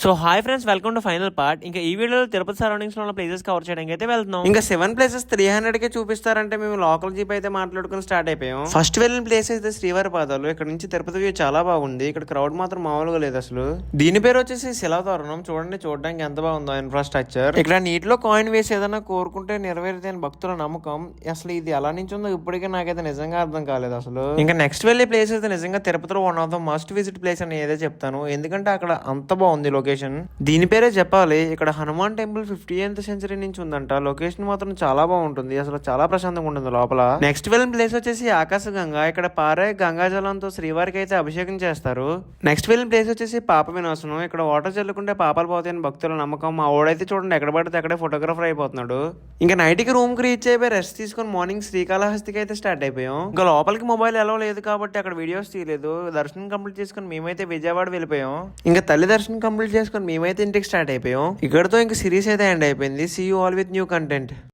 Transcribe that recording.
So hi friends, welcome to final part. ఇంకా ఈ వీడియోలో తిరుపతి సరౌండింగ్స్ లో ఉన్న ప్లేసెస్ కవర్ చేయడానికి అయితే వెళ్తున్నాం. ఇంకా 7 ప్లేసెస్ 300 కే చూపిస్తారంటే మేము లోకల్ జీప్ అయితే మాట్లాడుకుని స్టార్ట్ అయిపోయాం. ఫస్ట్ వెళ్ళిన ప్లేస్ అయితే శ్రీవారి పాదాలు. ఇక్కడ నుంచి తిరుపతి వ్యూ చాలా బాగుంది. ఇక్కడ క్రౌడ్ మాత్రం మామూలుగా లేదు అసలు. దీని పేరు వచ్చేసి శిలాతోరణం. చూడడానికి ఎంత బాగుందో ఇన్ఫ్రాస్ట్రక్చర్. ఇక్కడ నీటిలో కాయిన్ వేసి ఏదైనా కోరుకుంటే నెరవేరుతే అని భక్తుల నమ్మకం. అసలు ఇది ఎలా నుంచి ఉందో ఇప్పటికే నాకైతే నిజంగా అర్థం కాలేదు అసలు. ఇంకా నెక్స్ట్ వెళ్ళే ప్లేస్ అయితే నిజంగా తిరుపతిలో one of the must visit place అని ఏదో చెప్తాను. ఎందుకంటే అక్కడ అంత బాగుంది లొకేషన్. దీని పేరే చెప్పాలి. ఇక్కడ హనుమాన్ టెంపుల్ 50th సెంచరీ నుంచి ఉందంట. లొకేషన్ మాత్రం చాలా బాగుంటుంది. అసలు చాలా ప్రశాంతంగా ఉంటుంది లోపల. నెక్స్ట్ వెళ్ళిన ప్లేస్ వచ్చేసి ఆకాశగంగా. ఇక్కడ పారే గంగాజలంతో శ్రీవారికి అయితే అభిషేకం చేస్తారు. నెక్స్ట్ వెళ్ళిన ప్లేస్ వచ్చేసి పాప వినాశనం. ఇక్కడ వాటర్ చల్లుకుంటే పాపాలు పోతాయని భక్తుల నమ్మకం. మా ఓడైతే చూడండి ఎక్కడ పడితే అక్కడే ఫోటోగ్రాఫర్ అయిపోతున్నాడు. ఇంకా నైట్ కి రూమ్ కి రీచ్ అయిపోయి రెస్ట్ తీసుకుని మార్నింగ్ శ్రీకాళహస్తికి అయితే స్టార్ట్ అయిపోయాం. ఇంకా లోపలికి మొబైల్ ఎలా లేదు కాబట్టి అక్కడ వీడియోస్ తీయలేదు. దర్శనం కంప్లీట్ చేసుకుని మేమైతే విజయవాడ వెళ్ళిపోయాం. ఇంకా తల్లి దర్శనం కంప్లీట్ చేసుకుని మేమైతే ఇంటికి స్టార్ట్ అయిపోయాం. ఇక్కడతో ఇంకా సిరీస్ అయితే ఎండ్ అయిపోయింది. See you all with new content.